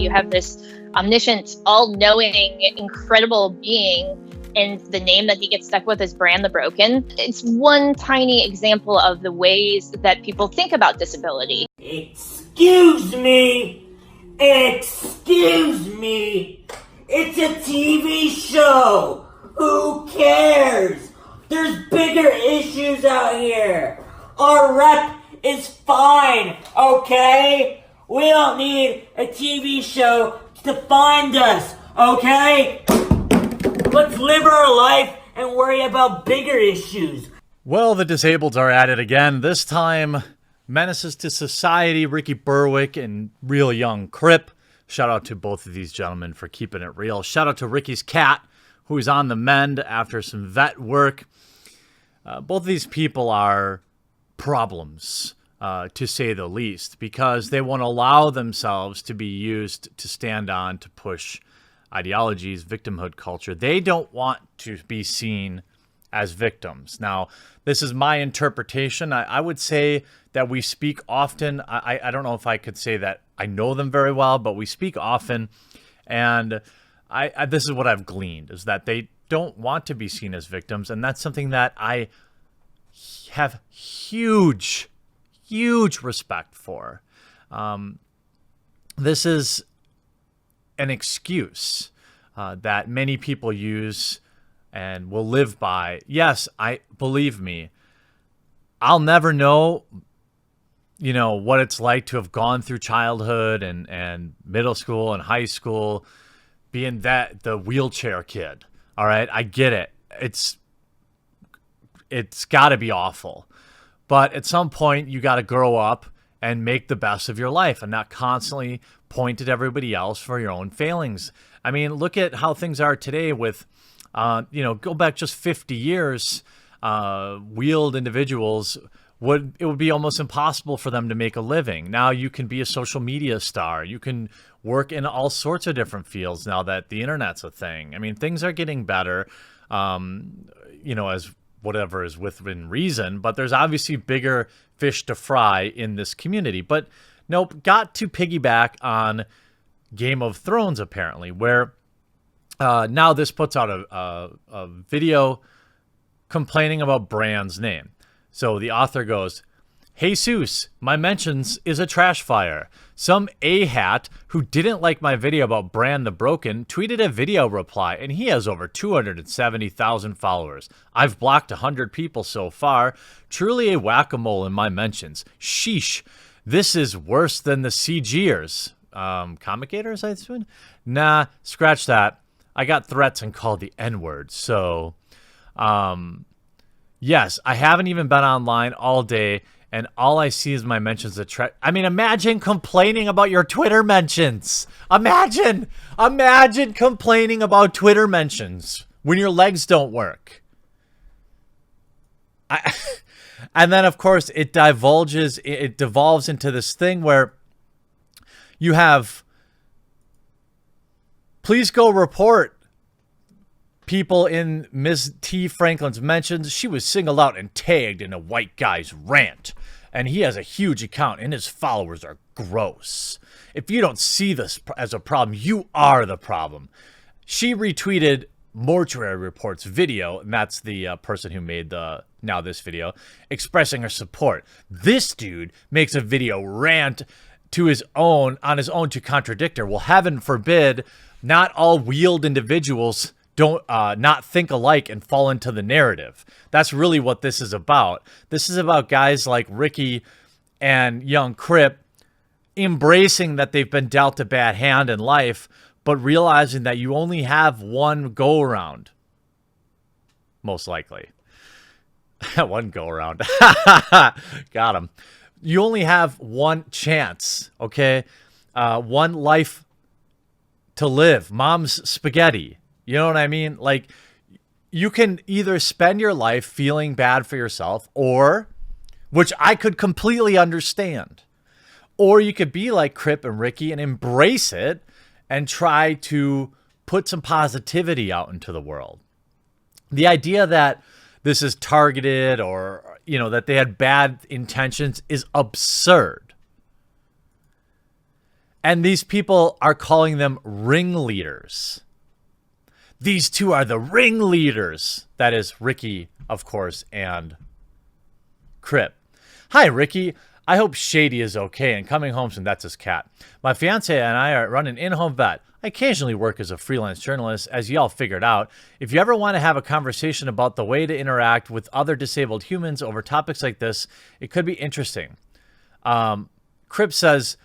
you have this omniscient, all-knowing, incredible being, and the name that he gets stuck with is Bran the Broken. It's one tiny example of the ways that people think about disability. Excuse me! Excuse me! It's a TV show! Who cares? There's bigger issues out here! Our rep is fine, okay? We don't need a TV show to find us, okay? Let's live our life and worry about bigger issues. Well, the disabled are at it again. This time, menaces to society, Ricky Berwick and Real Young Crip. Shout out to both of these gentlemen for keeping it real. Shout out to Ricky's cat, who's on the mend after some vet work. Both of these people are problems, to say the least, because they won't allow themselves to be used to stand on to push ideologies, victimhood culture. They don't want to be seen as victims. Now, this is my interpretation. I would say that we speak often. I don't know if I could say that I know them very well, but we speak often. And this is what I've gleaned, is that they don't want to be seen as victims. And that's something that I have huge respect for. This is an excuse that many people use and will live by. Yes, believe me, I'll never know, what it's like to have gone through childhood and middle school and high school, being the wheelchair kid. All right, I get it. It's got to be awful. But at some point, you got to grow up and make the best of your life and not constantly point at everybody else for your own failings. I mean, look at how things are today with, go back just 50 years, wheeled individuals, it would be almost impossible for them to make a living. Now you can be a social media star. You can work in all sorts of different fields now that the internet's a thing. I mean, things are getting better, as whatever is within reason, but there's obviously bigger fish to fry in this community. But nope, got to piggyback on Game of Thrones, apparently, where now this puts out a video complaining about Bran's name. So the author goes, Jesus, my mentions is a trash fire. Some A-hat who didn't like my video about Bran the Broken tweeted a video reply, and he has over 270,000 followers. I've blocked 100 people so far. Truly a whack-a-mole in my mentions. Sheesh. This is worse than the CGers. Comic-gators, I assume? Nah, scratch that. I got threats and called the N-word. So, yes, I haven't even been online all day, and all I see is my mentions. Imagine complaining about your Twitter mentions. Imagine complaining about Twitter mentions when your legs don't work. And then, of course, it devolves into this thing where you have, please go report people in Ms. T. Franklin's mentions. She was singled out and tagged in a white guy's rant. And he has a huge account, and his followers are gross. If you don't see this as a problem, you are the problem. She retweeted Mortuary Report's video, and that's the person who made this video, expressing her support. This dude makes a video rant on his own to contradict her. Well, heaven forbid, not all wheeled individuals don't not think alike and fall into the narrative. That's really what this is about. This is about guys like Ricky and Young Crip embracing that they've been dealt a bad hand in life, but realizing that you only have one go around. Most likely. One go around. Got him. You only have one chance, okay? One life to live. Mom's spaghetti. You know what I mean? Like, you can either spend your life feeling bad for yourself, or, which I could completely understand, or you could be like Crip and Ricky and embrace it and try to put some positivity out into the world. The idea that this is targeted or, that they had bad intentions is absurd. And these people are calling them ringleaders. These two are the ringleaders. That is Ricky, of course, and Crip. Hi, Ricky. I hope Shady is okay and coming home soon. That's his cat. My fiance and I are running in-home vet. I occasionally work as a freelance journalist, as y'all figured out. If you ever want to have a conversation about the way to interact with other disabled humans over topics like this, it could be interesting. Crip says,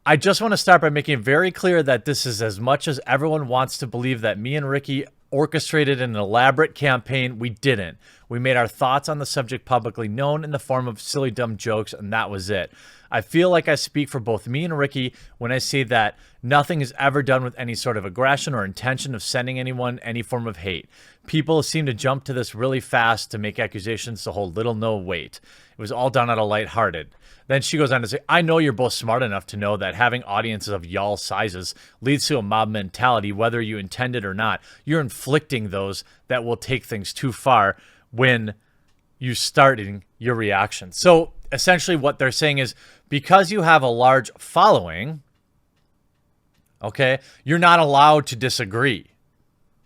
I just want to start by making it very clear that this is as much as everyone wants to believe that me and Ricky orchestrated an elaborate campaign. We didn't. We made our thoughts on the subject publicly known in the form of silly, dumb jokes, and that was it. I feel like I speak for both me and Ricky when I say that nothing is ever done with any sort of aggression or intention of sending anyone any form of hate. People seem to jump to this really fast to make accusations to hold little no weight. It was all done out of lighthearted. Then she goes on to say, I know you're both smart enough to know that having audiences of y'all sizes leads to a mob mentality, whether you intend it or not. You're inflicting those that will take things too far when you starting your reaction. So essentially what they're saying is because you have a large following, okay, you're not allowed to disagree.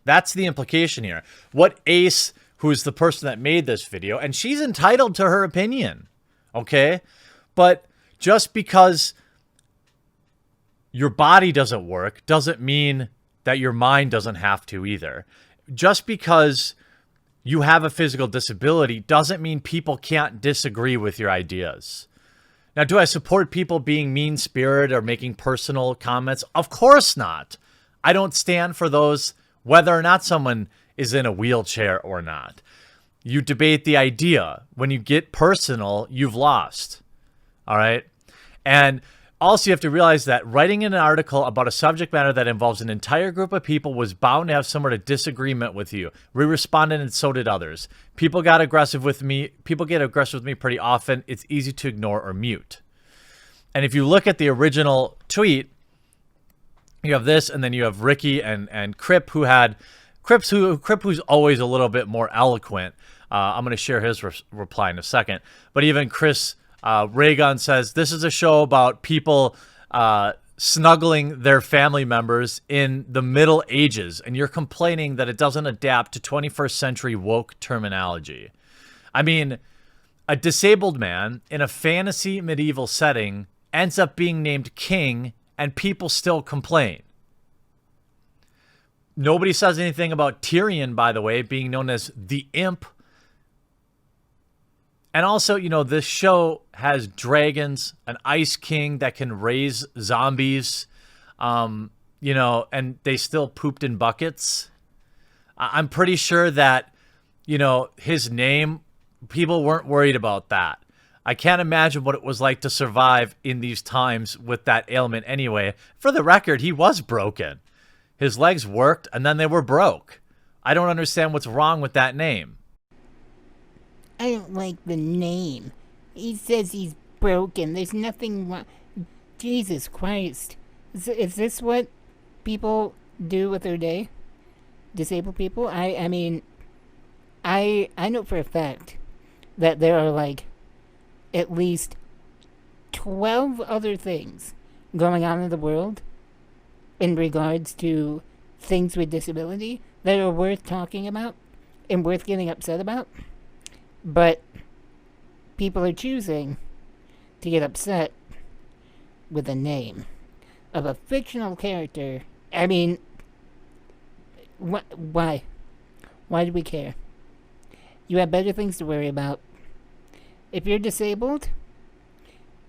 That's the implication here. What Ace, who is the person that made this video, and she's entitled to her opinion, okay? But just because your body doesn't work doesn't mean that your mind doesn't have to either. Just because you have a physical disability doesn't mean people can't disagree with your ideas. Now, do I support people being mean-spirited or making personal comments? Of course not. I don't stand for those whether or not someone is in a wheelchair or not. You debate the idea. When you get personal, you've lost. All right. And also, you have to realize that writing an article about a subject matter that involves an entire group of people was bound to have some sort of disagreement with you. We responded, and so did others. People got aggressive with me. People get aggressive with me pretty often. It's easy to ignore or mute. And if you look at the original tweet, you have this, and then you have Ricky and Crip, who had Crip, who's always a little bit more eloquent. I'm going to share his reply in a second. But even Chris Raygun says, this is a show about people snuggling their family members in the Middle Ages, and you're complaining that it doesn't adapt to 21st century woke terminology. I mean, a disabled man in a fantasy medieval setting ends up being named king, and people still complain. Nobody says anything about Tyrion, by the way, being known as the imp. And also, you know, this show has dragons, an ice king that can raise zombies, you know, and they still pooped in buckets. I'm pretty sure that, you know, his name, people weren't worried about that. I can't imagine what it was like to survive in these times with that ailment anyway. For the record, he was broken. His legs worked, and then they were broke. I don't understand what's wrong with that name. I don't like the name. He says he's broken. There's nothing wrong. Jesus Christ. Is this what people do with their day? Disabled people? I mean, I know for a fact that there are like at least 12 other things going on in the world in regards to things with disability that are worth talking about and worth getting upset about. But people are choosing to get upset with the name of a fictional character. I mean, why? Why do we care? You have better things to worry about. If you're disabled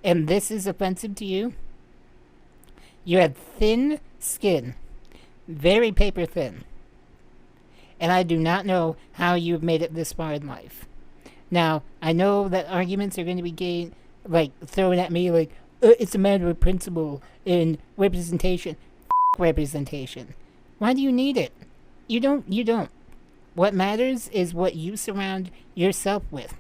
and this is offensive to you, you have thin skin, very paper thin. And I do not know how you've made it this far in life. Now, I know that arguments are going to be thrown at me like, it's a matter of principle and representation. Representation. Why do you need it? You don't. What matters is what you surround yourself with.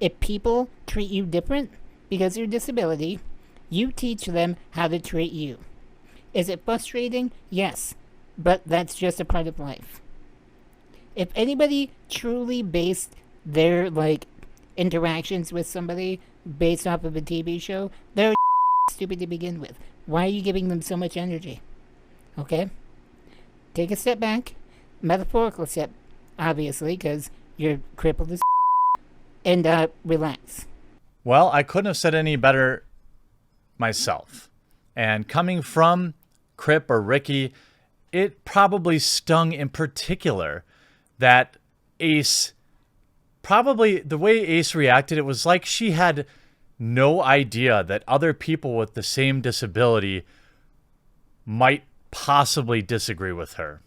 If people treat you different because of your disability, you teach them how to treat you. Is it frustrating? Yes. But that's just a part of life. If anybody truly based their interactions with somebody based off of a TV show, they're stupid to begin with. Why are you giving them so much energy? Okay? Take a step back. Metaphorical step, obviously, because you're crippled as and relax. Well, I couldn't have said any better myself. And coming from Crip or Ricky, it probably stung in particular that Ace, probably the way Ace reacted, it was like she had no idea that other people with the same disability might possibly disagree with her,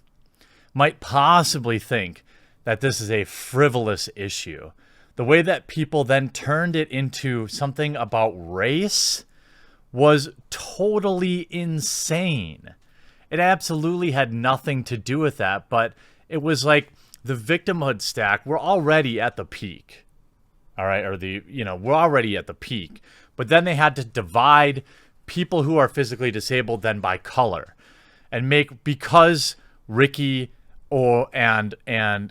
might possibly think that this is a frivolous issue. The way that people then turned it into something about race was totally insane. It absolutely had nothing to do with that, but it was like the victimhood stack. We're already at the peak. All right, or we're already at the peak. But then they had to divide people who are physically disabled then by color and make, because Ricky and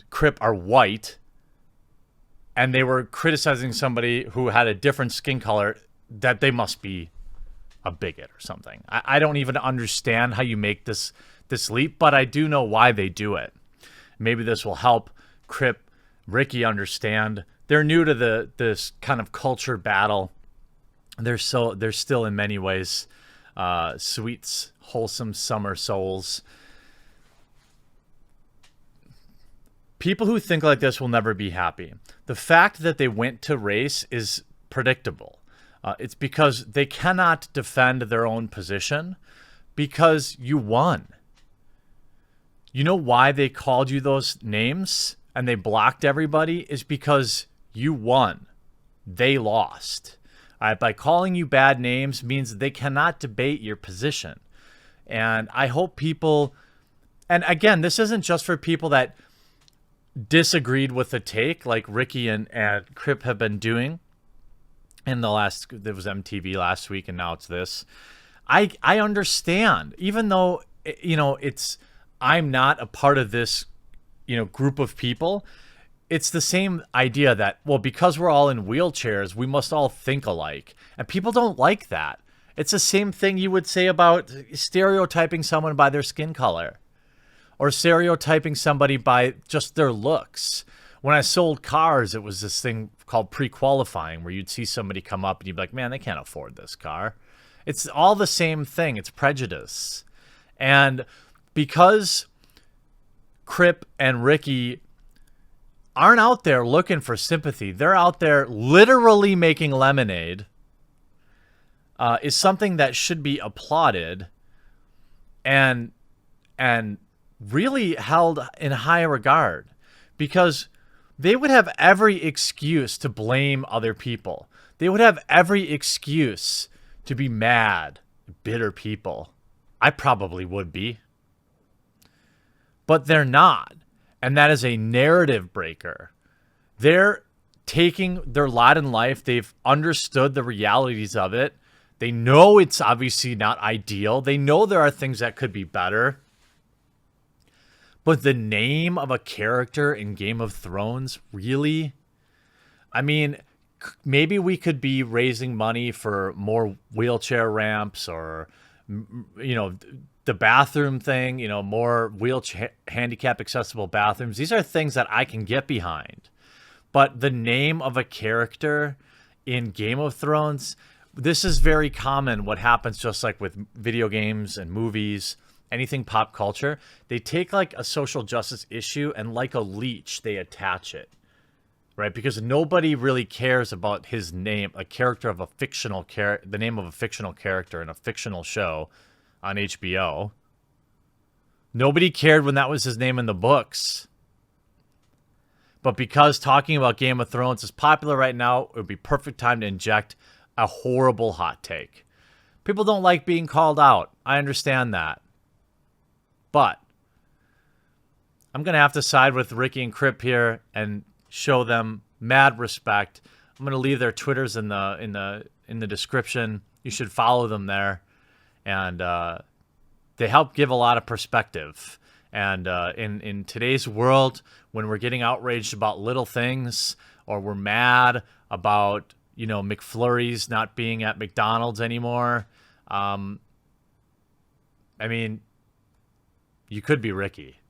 Crip are white, and they were criticizing somebody who had a different skin color, that they must be a bigot or something. I don't even understand how you make this leap, but I do know why they do it. Maybe this will help Ricky understand. They're new to this kind of culture battle. They're still in many ways sweet, wholesome summer souls. People who think like this will never be happy. The fact that they went to race is predictable. It's because they cannot defend their own position because you won. You know why they called you those names and they blocked everybody is because you won. They lost. By calling you bad names means they cannot debate your position. And I hope people, and again, this isn't just for people that disagreed with the take like Ricky and Crip have been doing in there was MTV last week and now it's this. I understand, even though, I'm not a part of this, group of people. It's the same idea that, well, because we're all in wheelchairs, we must all think alike. And people don't like that. It's the same thing you would say about stereotyping someone by their skin color or stereotyping somebody by just their looks. When I sold cars, it was this thing called pre-qualifying where you'd see somebody come up and you'd be like, man, they can't afford this car. It's all the same thing. It's prejudice. And because Crip and Ricky aren't out there looking for sympathy, they're out there literally making lemonade, is something that should be applauded and really held in high regard, because they would have every excuse to blame other people. They would have every excuse to be mad, bitter people. I probably would be. But they're not. And that is a narrative breaker. They're taking their lot in life. They've understood the realities of it. They know it's obviously not ideal. They know there are things that could be better. But the name of a character in Game of Thrones, really? I mean, maybe we could be raising money for more wheelchair ramps or, the bathroom thing, more wheelchair handicap accessible bathrooms. These are things that I can get behind. But the name of a character in Game of Thrones, this is very common. What happens just like with video games and movies, anything pop culture, they take like a social justice issue and like a leech, they attach it, right? Because nobody really cares about his name, a character of a fictional the name of a fictional character in a fictional show on HBO. Nobody cared when that was his name in the books. But because talking about Game of Thrones is popular right now, it would be perfect time to inject a horrible hot take. People don't like being called out. I understand that. But I'm going to have to side with Ricky and Crip here and show them mad respect. I'm going to leave their Twitters in the description. You should follow them there. And they help give a lot of perspective. And in today's world, when we're getting outraged about little things, or we're mad about, McFlurry's not being at McDonald's anymore, I mean, you could be Ricky.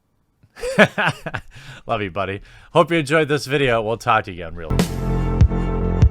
Love you, buddy. Hope you enjoyed this video. We'll talk to you again real soon.